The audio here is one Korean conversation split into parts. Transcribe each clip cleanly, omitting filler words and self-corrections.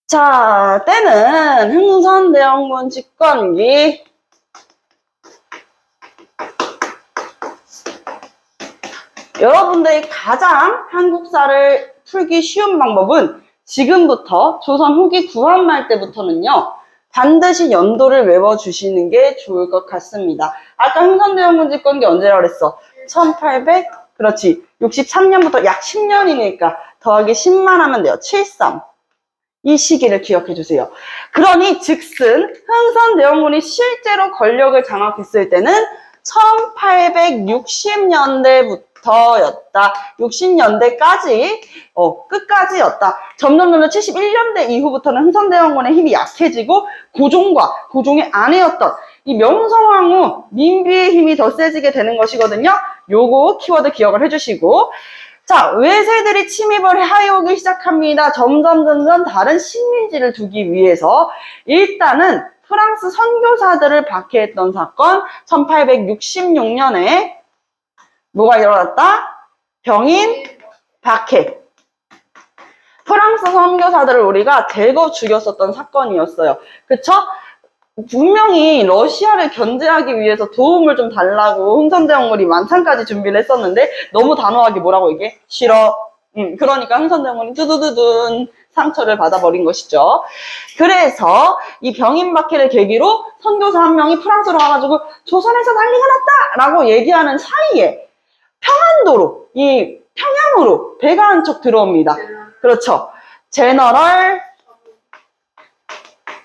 자, 때는 흥선대원군 집권기. 여러분들이 가장 한국사를 풀기 쉬운 방법은 지금부터 조선 후기 구한말 때부터는요, 반드시 연도를 외워주시는 게 좋을 것 같습니다. 아까 흥선대원군 집권기 언제라고 그랬어? 1800? 그렇지. 63년부터 약 10년이니까 더하기 10만 하면 돼요. 73. 이 시기를 기억해 주세요. 그러니 즉슨 흥선대원군이 실제로 권력을 장악했을 때는 1860년대부터였다. 60년대까지 끝까지였다. 점점 71년대 이후부터는 흥선대원군의 힘이 약해지고 고종의 아내였던 이 명성황후 민비의 힘이 더 세지게 되는 것이거든요. 요거 키워드 기억을 해주시고, 자, 외세들이 침입을 해오기 시작합니다. 점점 다른 식민지를 두기 위해서 일단은 프랑스 선교사들을 박해했던 사건, 1866년에 뭐가 일어났다? 병인 박해. 프랑스 선교사들을 우리가 대거 죽였었던 사건이었어요. 그쵸? 분명히 러시아를 견제하기 위해서 도움을 좀 달라고 흥선대원군이 만찬까지 준비를 했었는데 너무 단호하게 뭐라고 얘기해? 싫어. 그러니까 흥선대원군이 두두두둔 상처를 받아버린 것이죠. 그래서 이 병인박해를 계기로 선교사 한 명이 프랑스로 와가지고 조선에서 난리가 났다! 라고 얘기하는 사이에 평안도로, 이 평양으로 배가 한 척 들어옵니다. 그렇죠. 제너럴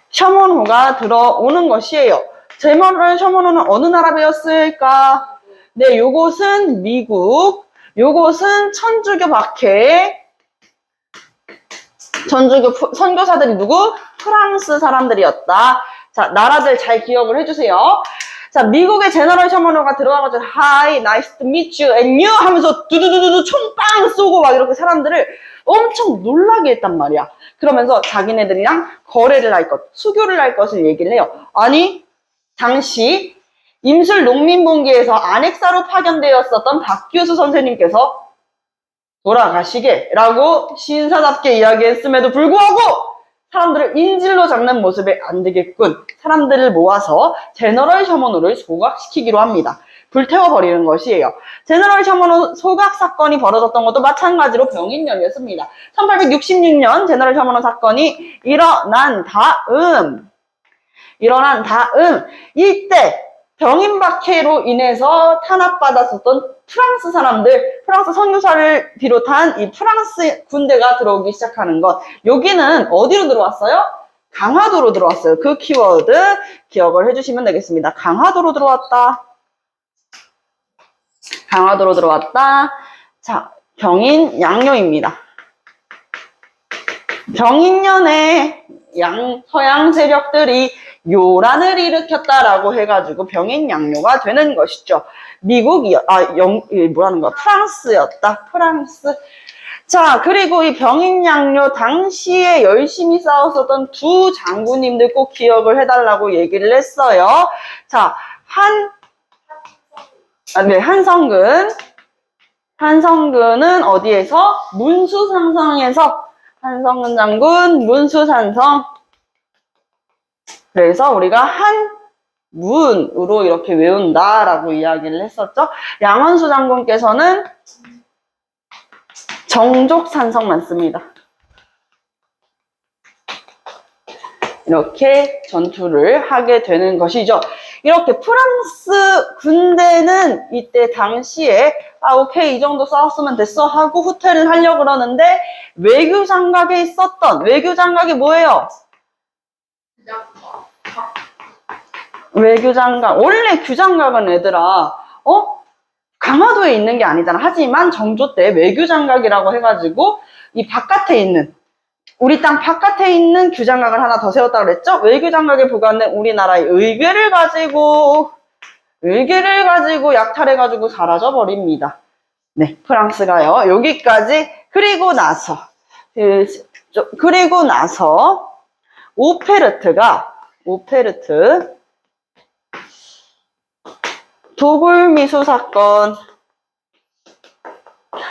셔먼호가 들어오는 것이에요. 제너럴 셔먼호는 어느 나라 배였을까? 네, 요것은 미국, 요것은 천주교 박해, 천주교 선교사들이 누구? 프랑스 사람들이었다. 자, 나라들 잘 기억을 해주세요. 자, 미국의 제너럴 셔먼호가 들어와가지고 Hi, nice to meet you, and you 하면서 두두두두두 총빵 쏘고 막 이렇게 사람들을 엄청 놀라게 했단 말이야. 그러면서 자기네들이랑 거래를 할 것, 수교를 할 것을 얘기를 해요. 아니, 당시 임술 농민분기에서 안핵사로 파견되었었던 박규수 선생님께서 돌아가시게 라고 신사답게 이야기했음에도 불구하고 사람들을 인질로 잡는 모습에 안 되겠군. 사람들을 모아서 제너럴 셔먼호를 소각시키기로 합니다. 불태워버리는 것이에요. 제너럴 셔먼호 소각 사건이 벌어졌던 것도 마찬가지로 병인년이었습니다. 1866년 제너럴 셔먼호 사건이 일어난 다음 이때 병인박해로 인해서 탄압받았었던 프랑스 사람들, 프랑스 선교사를 비롯한 이 프랑스 군대가 들어오기 시작하는 것. 여기는 어디로 들어왔어요? 강화도로 들어왔어요. 그 키워드 기억을 해주시면 되겠습니다. 강화도로 들어왔다. 강화도로 들어왔다. 자, 병인 양요입니다. 병인년에 서양 세력들이 요란을 일으켰다라고 해가지고 병인 양요가 되는 것이죠. 프랑스였다. 프랑스. 자, 그리고 이 병인 양요 당시에 열심히 싸웠었던 두 장군님들 꼭 기억을 해달라고 얘기를 했어요. 자, 한성근은 어디에서? 문수산성에서 한성근 장군 문수산성. 그래서 우리가 한문으로 이렇게 외운다라고 이야기를 했었죠. 양원수 장군께서는 정족산성만 씁니다. 이렇게 전투를 하게 되는 것이죠. 이렇게 프랑스 군대는 이때 당시에 오케이 이 정도 싸웠으면 됐어 하고 후퇴를 하려고 그러는데 외교장각에 있었던 외교장각이 뭐예요? 외교장각. 원래 규장각은 얘들아 강화도에 있는 게 아니잖아. 하지만 정조 때 외교장각이라고 해가지고 이 바깥에 있는 우리 땅 바깥에 있는 규장각을 하나 더 세웠다고 그랬죠? 외교장각에 부과된 우리나라의 의궤를 가지고 약탈해가지고 사라져버립니다. 네, 프랑스가요. 여기까지. 그리고 나서 오페르트 도굴미수 사건.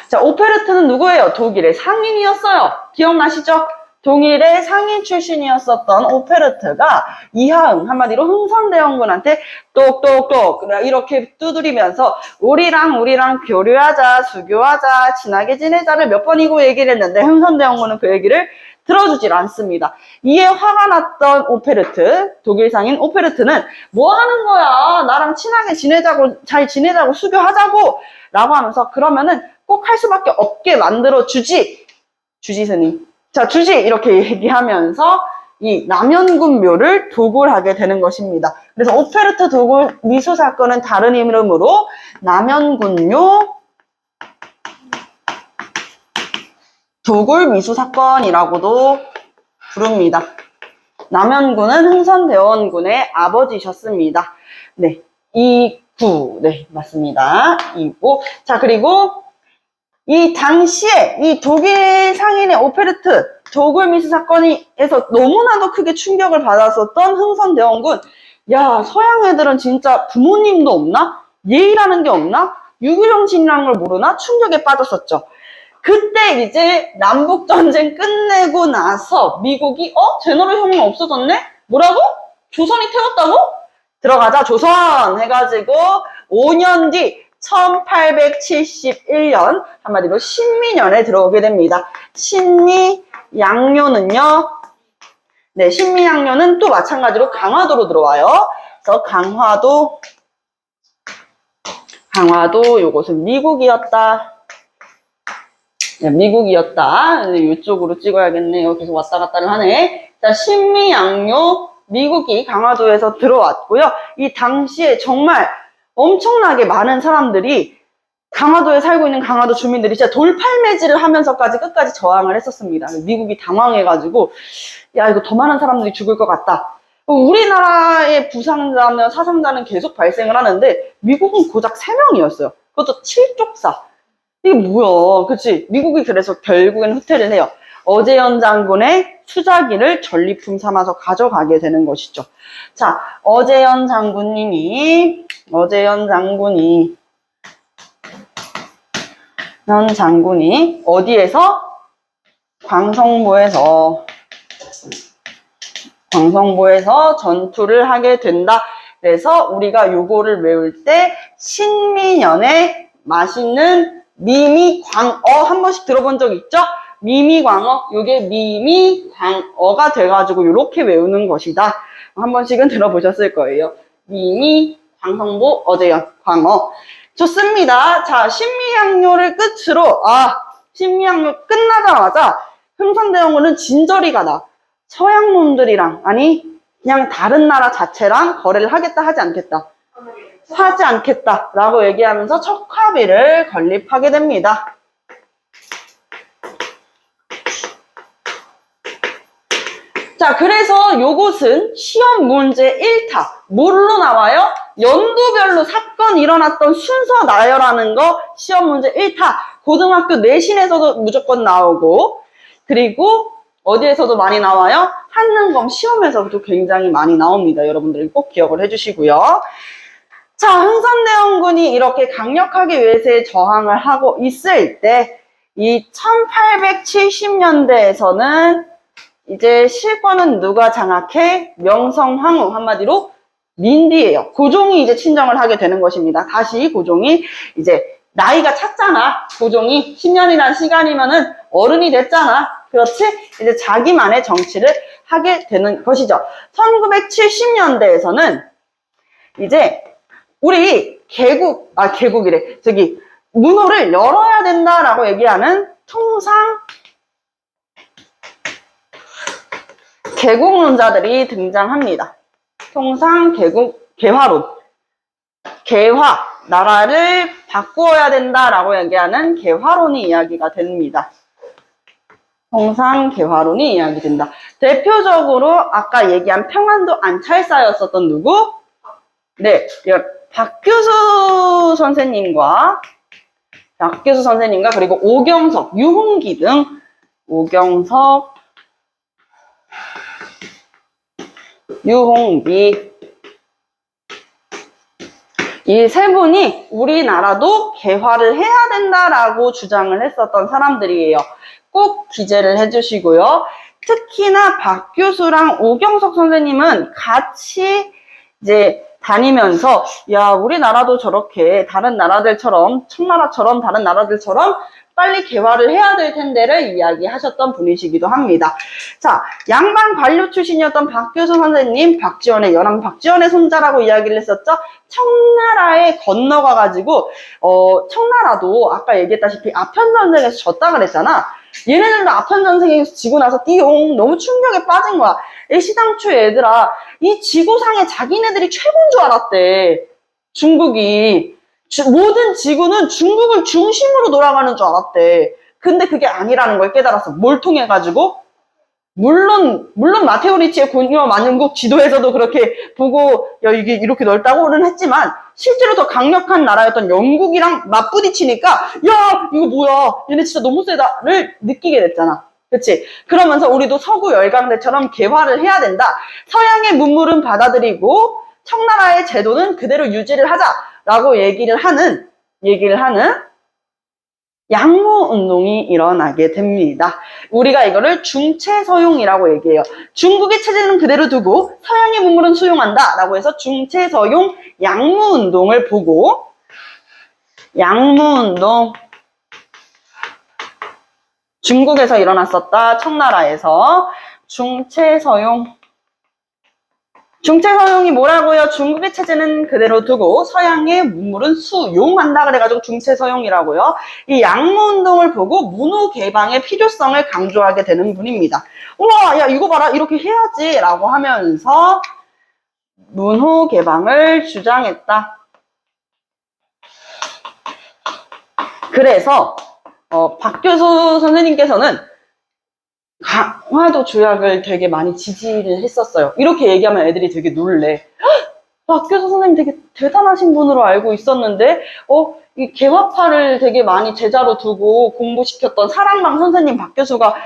자, 오페르트는 누구예요? 독일의 상인이었어요. 기억나시죠? 동일의 상인 출신이었었던 오페르트가 이하응, 한마디로 흥선대원군한테 똑똑똑 이렇게 두드리면서 우리랑 교류하자, 수교하자, 친하게 지내자를 몇 번이고 얘기를 했는데 흥선대원군은 그 얘기를 들어주질 않습니다. 이에 화가 났던 오페르트, 독일 상인 오페르트는 뭐 하는 거야? 나랑 친하게 지내자고, 잘 지내자고, 수교하자고 라고 하면서 그러면은 꼭 할 수밖에 없게 만들어 주지 스님. 자, 주지 이렇게 얘기하면서 이 남연군 묘를 도굴하게 되는 것입니다. 그래서 오페르트 도굴 미수 사건은 다른 이름으로 남연군 묘 도굴 미수 사건이라고도 부릅니다. 남연군은 흥선대원군의 아버지셨습니다. 네, 이구, 네, 맞습니다. 이구. 자, 그리고 이 당시에 이 독일 상인의 오페르트 도굴 미수 사건에서 너무나도 크게 충격을 받았었던 흥선대원군. 야, 서양 애들은 진짜 부모님도 없나? 예의라는 게 없나? 유교정신이라는 걸 모르나? 충격에 빠졌었죠. 그때 이제 남북전쟁 끝내고 나서 미국이 제너럴 혁명 없어졌네? 뭐라고? 조선이 태웠다고? 들어가자 조선 해가지고 5년 뒤 1871년 한마디로 신미년에 들어오게 됩니다. 신미양요는요. 네, 신미양요는 또 마찬가지로 강화도로 들어와요. 그래서 강화도 요것은 미국이었다. 네, 미국이었다. 이쪽으로 찍어야겠네요. 계속 왔다 갔다를 하네. 자, 신미양요 미국이 강화도에서 들어왔고요. 이 당시에 정말 엄청나게 많은 사람들이 강화도에 살고 있는 강화도 주민들이 진짜 돌팔매질을 하면서까지 끝까지 저항을 했었습니다. 미국이 당황해가지고 야, 이거 더 많은 사람들이 죽을 것 같다. 우리나라의 부상자나 사상자는 계속 발생을 하는데 미국은 고작 3명이었어요. 그것도 7족사. 이게 뭐야, 그치? 미국이 그래서 결국엔 후퇴를 해요. 어제연 장군의 수자기를 전리품 삼아서 가져가게 되는 것이죠. 자, 어제연 장군이 어디에서? 광성보에서 전투를 하게 된다. 그래서 우리가 요거를 외울 때 신미년에 맛있는 미미광어 한 번씩 들어본 적 있죠? 미미광어, 요게 미미광어가 돼가지고 요렇게 외우는 것이다. 한 번씩은 들어보셨을 거예요. 미미, 광성보, 어제연, 광어. 좋습니다. 자, 신미양요를 끝으로, 신미양요 끝나자마자 흥선대원군은 진저리가 나. 서양 놈들이랑, 아니, 그냥 다른 나라 자체랑 거래를 하겠다, 하지 않겠다. 하지 않겠다라고 얘기하면서 척화비를 건립하게 됩니다. 자, 그래서 요것은 시험 문제 1타. 뭘로 나와요? 연도별로 사건 일어났던 순서 나열하는 거 시험 문제 1타. 고등학교 내신에서도 무조건 나오고, 그리고 어디에서도 많이 나와요? 한능검 시험에서도 굉장히 많이 나옵니다. 여러분들이 꼭 기억을 해주시고요. 자, 흥선대원군이 이렇게 강력하게 외세에 저항을 하고 있을 때, 이 1870년대에서는 이제 실권은 누가 장악해? 명성황후, 한마디로 민디예요. 고종이 이제 친정을 하게 되는 것입니다. 다시 고종이 이제 나이가 찼잖아. 고종이 10년이라는 시간이면은 어른이 됐잖아. 그렇지? 이제 자기만의 정치를 하게 되는 것이죠. 1970년대에서는 이제 우리 개국이래. 문호를 열어야 된다라고 얘기하는 통상 개국론자들이 등장합니다. 통상 개화론. 개화, 나라를 바꾸어야 된다라고 얘기하는 개화론이 이야기가 됩니다. 통상 개화론이 이야기된다. 대표적으로 아까 얘기한 평안도 안찰사였었던 누구? 네, 박규수 선생님과 그리고 오경석, 유홍기 등 유홍기 이 세 분이 우리나라도 개화를 해야 된다라고 주장을 했었던 사람들이에요. 꼭 기재를 해주시고요. 특히나 박 교수랑 오경석 선생님은 같이 이제 다니면서 야, 우리나라도 저렇게 다른 나라들처럼 청나라처럼 다른 나라들처럼 빨리 개화를 해야 될 텐데를 이야기하셨던 분이시기도 합니다. 자, 양반 관료 출신이었던 박 교수 선생님, 박지원의 연암 박지원의 손자라고 이야기를 했었죠. 청나라에 건너가가지고 청나라도 아까 얘기했다시피 아편전쟁에서 졌다 그랬잖아. 얘네들도 아편전쟁에서 지고 나서 띠용 너무 충격에 빠진 거야. 애시당초 얘들아, 이 지구상에 자기네들이 최고인 줄 알았대. 중국이. 모든 지구는 중국을 중심으로 돌아가는 줄 알았대. 근데 그게 아니라는 걸 깨달았어. 뭘 통해 가지고? 물론 마테오 리치의 공유와 만능국 지도에서도 그렇게 보고 야, 이게 이렇게 넓다고는 했지만 실제로 더 강력한 나라였던 영국이랑 맞부딪히니까 야, 이거 뭐야, 얘네 진짜 너무 세다를 느끼게 됐잖아. 그치? 그러면서 우리도 서구 열강대처럼 개화를 해야 된다. 서양의 문물은 받아들이고 청나라의 제도는 그대로 유지를 하자라고 얘기를 하는 양모운동이 일어나게 됩니다. 우리가 이거를 중체서용이라고 얘기해요. 중국의 체제는 그대로 두고 서양의 문물은 수용한다 라고 해서 중체서용 양모운동을 보고, 양모운동, 중국에서 일어났었다. 청나라에서. 중체서용이 뭐라고요? 중국의 체제는 그대로 두고 서양의 문물은 수용한다 그래가지고 중체서용이라고요. 이 양모운동을 보고 문호 개방의 필요성을 강조하게 되는 분입니다. 우와, 야, 이거 봐라, 이렇게 해야지 라고 하면서 문호 개방을 주장했다. 그래서 박 교수 선생님께서는 강화도 조약을 되게 많이 지지를 했었어요. 이렇게 얘기하면 애들이 되게 놀래. 박 교수 선생님 되게 대단하신 분으로 알고 있었는데 이 개화파를 되게 많이 제자로 두고 공부시켰던 사랑방 선생님 박 교수가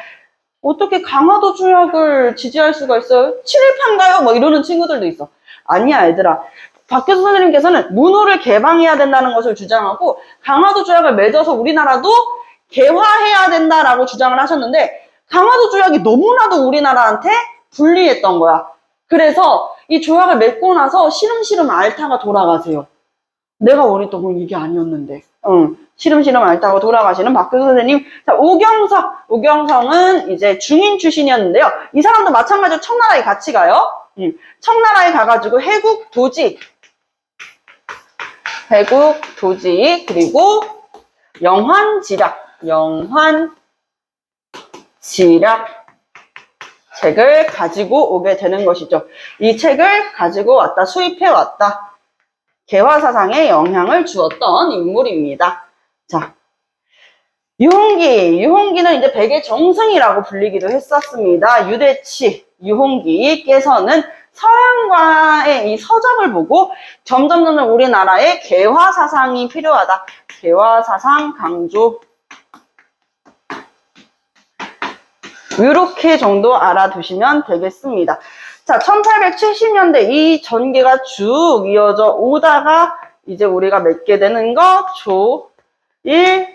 어떻게 강화도 조약을 지지할 수가 있어요? 친일파인가요? 막 이러는 친구들도 있어. 아니야, 얘들아. 박 교수 선생님께서는 문호를 개방해야 된다는 것을 주장하고 강화도 조약을 맺어서 우리나라도 개화해야 된다라고 주장을 하셨는데 강화도 조약이 너무나도 우리나라한테 불리했던 거야. 그래서 이 조약을 맺고 나서 시름시름 앓다가 돌아가세요. 내가 어릴 때 이게 아니었는데. 시름시름 앓다가 돌아가시는 박 교수 선생님. 자, 오경성은 이제 중인 출신이었는데요. 이 사람도 마찬가지로 청나라에 같이 가요. 청나라에 가가지고 해국 도지, 그리고 영환지략 책을 가지고 오게 되는 것이죠. 이 책을 가지고 왔다, 수입해 왔다. 개화사상에 영향을 주었던 인물입니다. 자, 유홍기는 이제 백의 정승이라고 불리기도 했었습니다. 유대치 유홍기께서는 서양과의 이 서적을 보고 점점 우리나라에 개화사상이 필요하다. 개화사상 강조. 이렇게 정도 알아두시면 되겠습니다. 자, 1870년대 이 전개가 쭉 이어져 오다가 이제 우리가 맺게 되는 거 조일,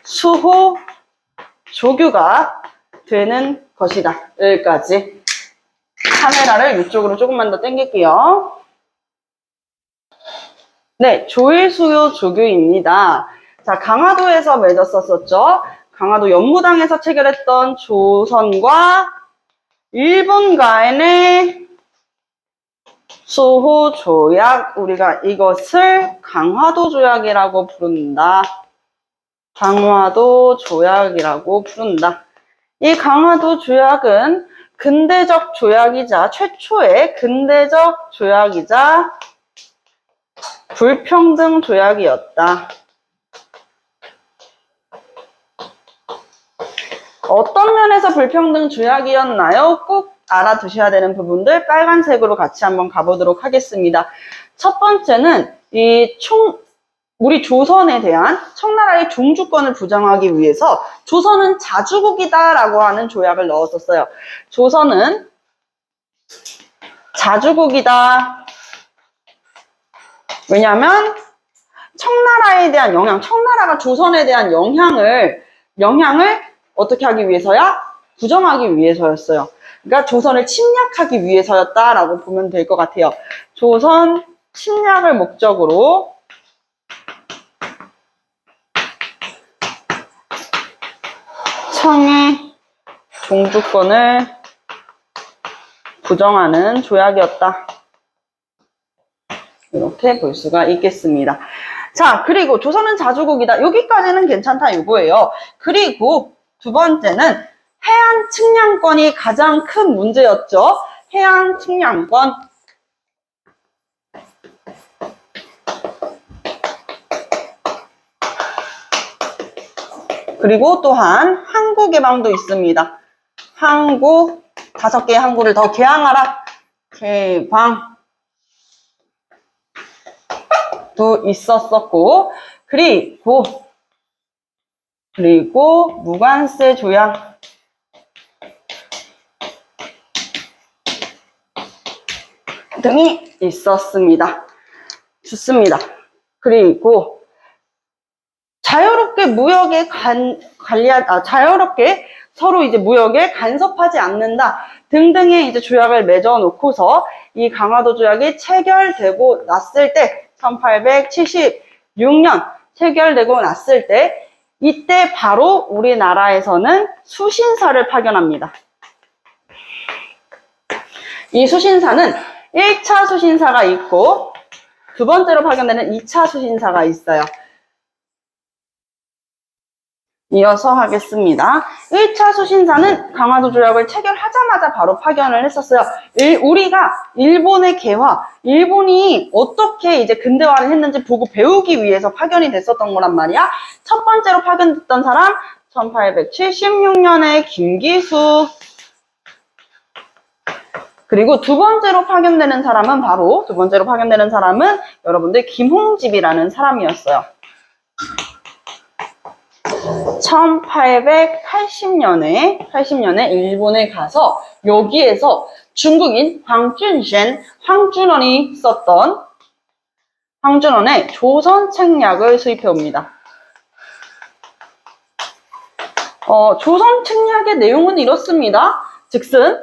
수호, 조규가 되는 것이다. 여기까지. 카메라를 이쪽으로 조금만 더 당길게요. 네, 조일, 수호, 조규입니다. 자, 강화도에서 맺었었죠. 강화도 연무당에서 체결했던 조선과 일본 간의 수호 조약, 우리가 이것을 강화도 조약이라고 부른다. 강화도 조약이라고 부른다. 이 강화도 조약은 근대적 조약이자 최초의 근대적 조약이자 불평등 조약이었다. 어떤 면에서 불평등 조약이었나요? 꼭 알아두셔야 되는 부분들 빨간색으로 같이 한번 가보도록 하겠습니다. 첫 번째는 우리 조선에 대한 청나라의 종주권을 부정하기 위해서 조선은 자주국이다라고 하는 조약을 넣었었어요. 조선은 자주국이다. 왜냐하면 청나라에 대한 청나라가 조선에 대한 영향을 어떻게 하기 위해서야? 부정하기 위해서였어요. 그러니까 조선을 침략하기 위해서였다라고 보면 될 것 같아요. 조선 침략을 목적으로 청의 종주권을 부정하는 조약이었다. 이렇게 볼 수가 있겠습니다. 자, 그리고 조선은 자주국이다. 여기까지는 괜찮다 이거예요. 그리고 두 번째는 해안 측량권이 가장 큰 문제였죠. 해안 측량권. 그리고 또한 항구 개방도 있습니다. 항구, 5개의 항구를 더 개항하라. 개방도 있었었고, 그리고 무관세 조약. 등이 있었습니다. 좋습니다. 그리고 자유롭게 자유롭게 서로 이제 무역에 간섭하지 않는다 등등의 이제 조약을 맺어 놓고서 이 강화도 조약이 체결되고 났을 때 1876년 체결되고 났을 때 이때 바로 우리나라에서는 수신사를 파견합니다. 이 수신사는 1차 수신사가 있고 두 번째로 파견되는 2차 수신사가 있어요. 이어서 하겠습니다. 1차 수신사는 강화도 조약을 체결하자마자 바로 파견을 했었어요. 우리가 일본의 개화, 일본이 어떻게 이제 근대화를 했는지 보고 배우기 위해서 파견이 됐었던 거란 말이야. 첫 번째로 파견됐던 사람 1876년에 김기수. 그리고 두 번째로 파견되는 사람은 여러분들 김홍집이라는 사람이었어요. 1880년에 일본에 가서 여기에서 중국인 황준원이 썼던 황준원의 조선 책략을 수입해 옵니다. 조선 책략의 내용은 이렇습니다. 즉슨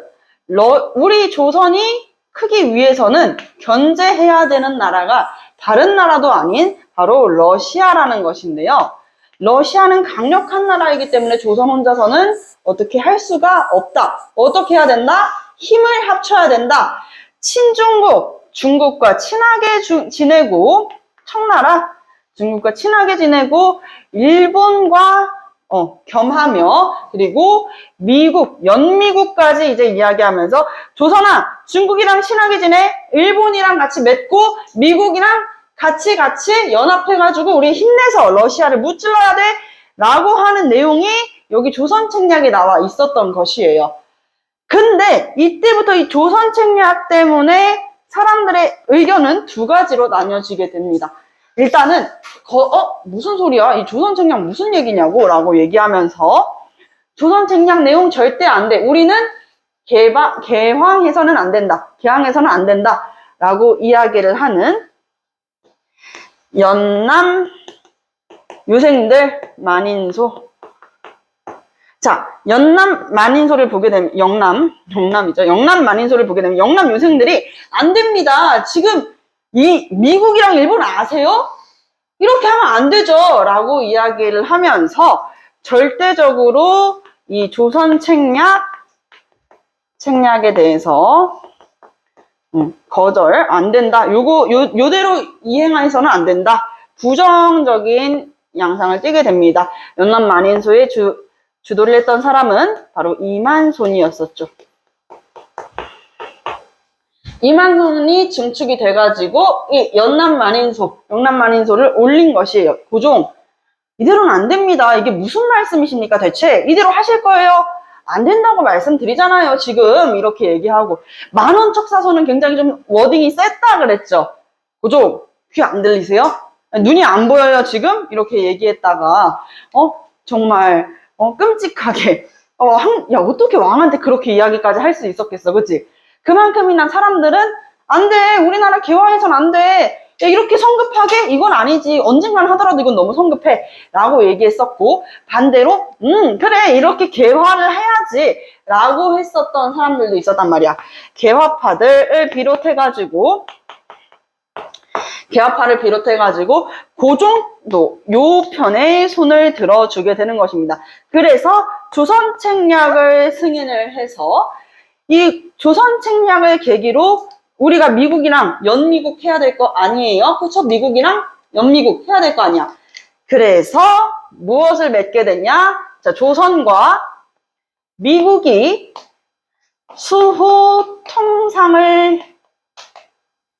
우리 조선이 크기 위해서는 견제해야 되는 나라가 다른 나라도 아닌 바로 러시아라는 것인데요. 러시아는 강력한 나라이기 때문에 조선 혼자서는 어떻게 할 수가 없다. 어떻게 해야 된다? 힘을 합쳐야 된다. 친중국, 중국과 친하게 지내고, 청나라, 중국과 친하게 지내고, 일본과 겸하며, 그리고 미국, 연미국까지 이제 이야기하면서, 조선아, 중국이랑 친하게 지내, 일본이랑 같이 맺고, 미국이랑 같이 연합해가지고 우리 힘내서 러시아를 무찔러야 돼 라고 하는 내용이 여기 조선 책략에 나와 있었던 것이에요. 근데 이때부터 이 조선 책략 때문에 사람들의 의견은 두 가지로 나뉘어지게 됩니다. 일단은 무슨 소리야? 이 조선 책략 무슨 얘기냐고 라고 얘기하면서 조선 책략 내용 절대 안 돼. 우리는 개항해서는 안 된다. 개항해서는 안 된다 라고 이야기를 하는 연남 유생들 만인소. 자, 연남 만인소를 보게 되면 영남이죠. 영남 만인소를 보게 되면 영남 유생들이 안 됩니다. 지금 이 미국이랑 일본 아세요? 이렇게 하면 안 되죠. 라고 이야기를 하면서 절대적으로 이 조선 책략에 대해서 거절, 안 된다. 요대로 이행해서는 안 된다. 부정적인 양상을 띠게 됩니다. 연남 만인소의 주도를 했던 사람은 바로 이만손이었었죠. 이만손이 증축이 돼가지고 이 영남 만인소를 올린 것이에요. 고종, 이대로는 안 됩니다. 이게 무슨 말씀이십니까 대체? 이대로 하실 거예요? 안 된다고 말씀드리잖아요. 지금 이렇게 얘기하고 만원척사소는 굉장히 좀 워딩이 셌다 그랬죠. 고종, 귀 안 들리세요? 눈이 안 보여요 지금? 이렇게 얘기했다가 정말 끔찍하게 야 어떻게 왕한테 그렇게 이야기까지 할 수 있었겠어, 그치? 그만큼이나 사람들은 안 돼, 우리나라 개화해선 안 돼, 야, 이렇게 성급하게? 이건 아니지. 언젠간 하더라도 이건 너무 성급해. 라고 얘기했었고, 반대로, 그래, 이렇게 개화를 해야지. 라고 했었던 사람들도 있었단 말이야. 개화파를 비롯해가지고, 그 정도, 요 편에 손을 들어주게 되는 것입니다. 그래서 조선책략을 승인을 해서, 이 조선책략을 계기로 우리가 미국이랑 연미국 해야 될 거 아니에요? 그쵸? 미국이랑 연미국 해야 될 거 아니야. 그래서 무엇을 맺게 됐냐? 자, 조선과 미국이 수호 통상을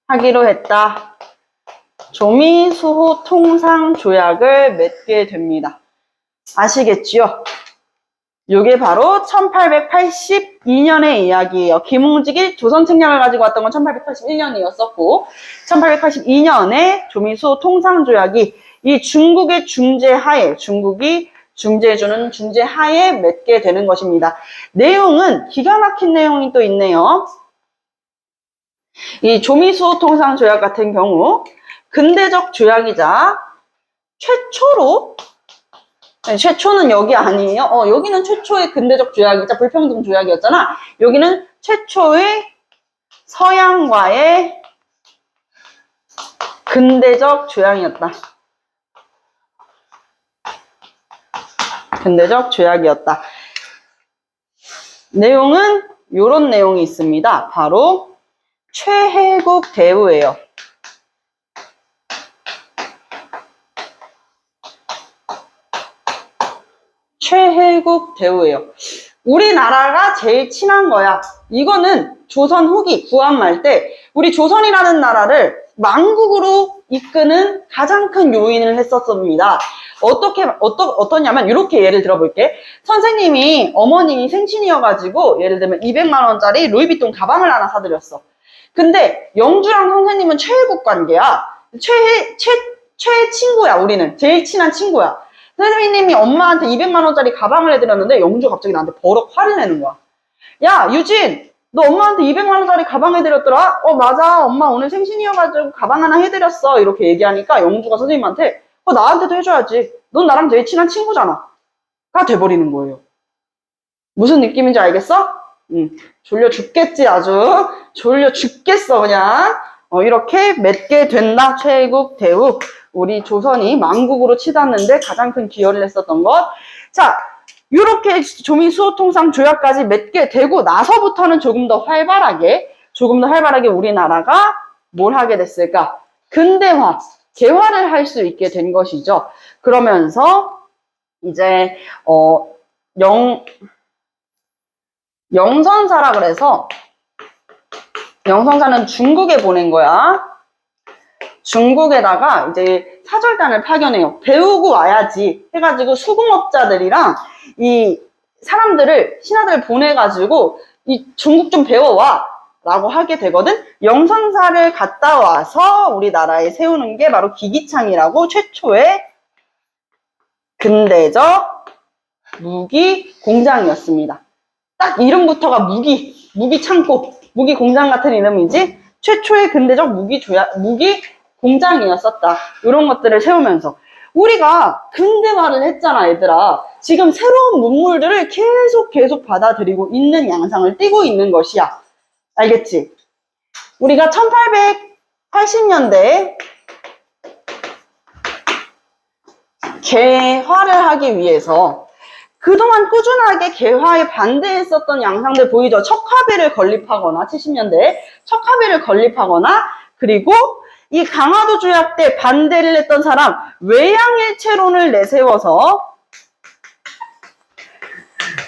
하기로 했다. 조미 수호 통상 조약을 맺게 됩니다. 아시겠지요? 이게 바로 1882년의 이야기예요. 김웅직이 조선책략을 가지고 왔던 건 1881년이었었고 1882년에 조미수 통상조약이 이 중국의 중재하에 중국이 중재해주는 중재하에 맺게 되는 것입니다. 내용은 기가 막힌 내용이 또 있네요. 이 조미수 통상조약 같은 경우 근대적 조약이자 최초는 여기 아니에요. 여기는 최초의 근대적 조약이자 불평등 조약이었잖아. 여기는 최초의 서양과의 근대적 조약이었다. 근대적 조약이었다. 내용은 이런 내용이 있습니다. 바로 최혜국 대우예요. 최혜국 대우예요. 우리나라가 제일 친한 거야. 이거는 조선 후기 구한말 때 우리 조선이라는 나라를 망국으로 이끄는 가장 큰 요인을 했었습니다. 어떠냐면 이렇게 예를 들어볼게. 선생님이 어머님이 생신이어가지고 예를 들면 200만 원짜리 루이비통 가방을 하나 사드렸어. 근데 영주랑 선생님은 최혜국 관계야. 최 친구야. 우리는 제일 친한 친구야. 선생님이 엄마한테 200만 원짜리 가방을 해드렸는데 영주 갑자기 나한테 버럭 화를 내는 거야. 야, 유진, 너 엄마한테 200만 원짜리 가방 해드렸더라? 맞아. 엄마 오늘 생신이어가지고 가방 하나 해드렸어. 이렇게 얘기하니까 영주가 선생님한테 나한테도 해줘야지. 넌 나랑 제일 친한 친구잖아. 가 돼버리는 거예요. 무슨 느낌인지 알겠어? 졸려 죽겠지, 아주. 졸려 죽겠어, 그냥. 이렇게 맺게 된다. 최혜국 대우. 우리 조선이 망국으로 치닫는데 가장 큰 기여를 했었던 것. 자, 이렇게 조미수호통상 조약까지 맺게 되고 나서부터는 조금 더 활발하게 우리나라가 뭘 하게 됐을까? 근대화, 개화를 할 수 있게 된 것이죠. 그러면서 이제 영선사라 그래서 영선사는 중국에 보낸 거야. 중국에다가 이제 사절단을 파견해요. 배우고 와야지 해가지고 수공업자들이랑 이 사람들을 신하들 보내가지고 이 중국 좀 배워와 라고 하게 되거든. 영선사를 갔다 와서 우리나라에 세우는 게 바로 기기창이라고 최초의 근대적 무기 공장이었습니다. 딱 이름부터가 무기 창고, 무기 공장 같은 이름이지. 최초의 근대적 무기 공장이었었다. 이런 것들을 세우면서 우리가 근대화를 했잖아, 얘들아. 지금 새로운 문물들을 계속 받아들이고 있는 양상을 띠고 있는 것이야. 알겠지? 우리가 1880년대에 개화를 하기 위해서 그동안 꾸준하게 개화에 반대했었던 양상들 보이죠? 척화비를 건립하거나 70년대에 척화비를 건립하거나 그리고 이 강화도 조약 때 반대를 했던 사람 외양일체론을 내세워서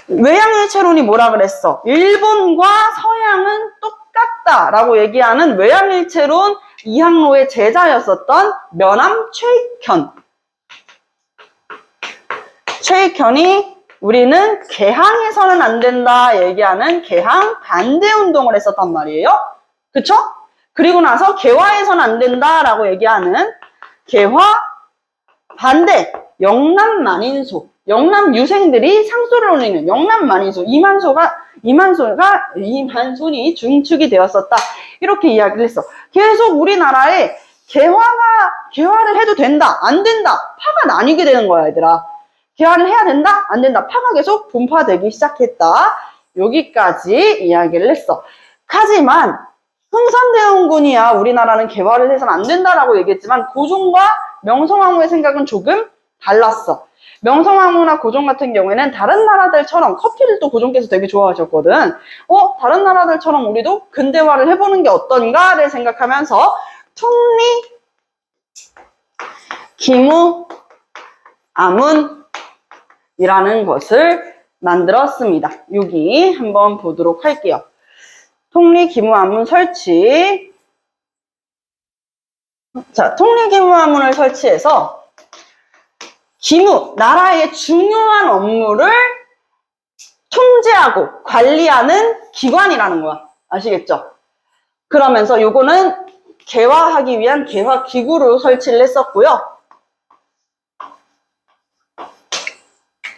외양일체론이 뭐라 그랬어? 일본과 서양은 똑같다라고 얘기하는 외양일체론 이항로의 제자였었던 면함 최익현이 우리는 개항해서는 안 된다 얘기하는 개항 반대 운동을 했었단 말이에요. 그쵸? 그리고 나서 개화해서는 안 된다라고 얘기하는 개화 반대 영남만인소 영남 유생들이 상소를 올리는 영남만인소 이만손이 중축이 되었었다. 이렇게 이야기를 했어. 계속 우리나라에 개화를 해도 된다, 안 된다, 파가 나뉘게 되는 거야, 얘들아. 개화를 해야 된다, 안 된다, 파가 계속 분파되기 시작했다. 여기까지 이야기를 했어. 하지만 흥선대원군이야 우리나라는 개화를 해서는 안 된다라고 얘기했지만 고종과 명성황후의 생각은 조금 달랐어. 명성황후나 고종 같은 경우에는 다른 나라들처럼 커피를 또 고종께서 되게 좋아하셨거든. 다른 나라들처럼 우리도 근대화를 해보는 게 어떤가를 생각하면서 통리, 기무, 아문이라는 것을 만들었습니다. 여기 한번 보도록 할게요. 통리, 기무, 아문 설치. 자, 통리, 기무, 아문을 설치해서 기무, 나라의 중요한 업무를 통제하고 관리하는 기관이라는 거야. 아시겠죠? 그러면서 요거는 개화하기 위한 개화기구로 설치를 했었고요.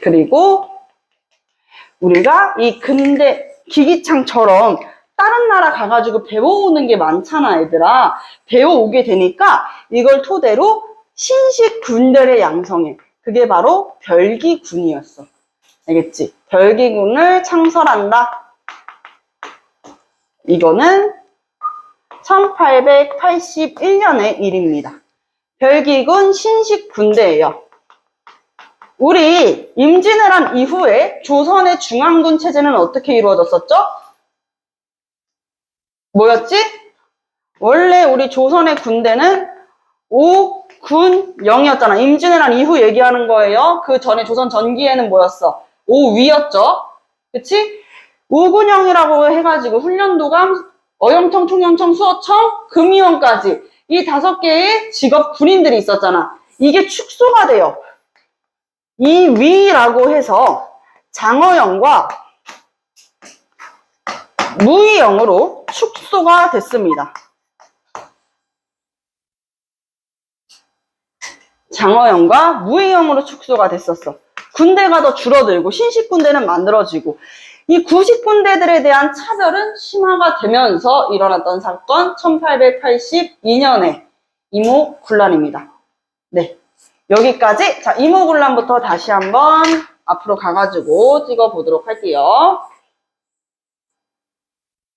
그리고 우리가 이 근대 기기창처럼 다른 나라 가가지고 배워오는 게 많잖아, 얘들아. 배워오게 되니까 이걸 토대로 신식 군대를 양성해. 그게 바로 별기군이었어. 알겠지? 별기군을 창설한다. 이거는 1881년의 일입니다. 별기군 신식 군대예요. 우리 임진왜란 이후에 조선의 중앙군 체제는 어떻게 이루어졌었죠? 뭐였지? 원래 우리 조선의 군대는 5군영이었잖아. 임진왜란 이후 얘기하는 거예요. 그 전에 조선 전기에는 뭐였어? 5위였죠. 그치? 5군영이라고 해가지고 훈련도감, 어영청, 총영청, 수어청, 금위원까지 이 5개의 직업 군인들이 있었잖아. 이게 축소가 돼요. 이 위라고 해서 장어영과 무의영으로 축소가 됐습니다. 장어영과 무의영으로 축소가 됐었어. 군대가 더 줄어들고 신식군대는 만들어지고 이 구식군대들에 대한 차별은 심화가 되면서 일어났던 사건 1882년에 이모군란입니다. 네, 여기까지. 자, 이모군란부터 다시 한번 앞으로 가가지고 찍어보도록 할게요.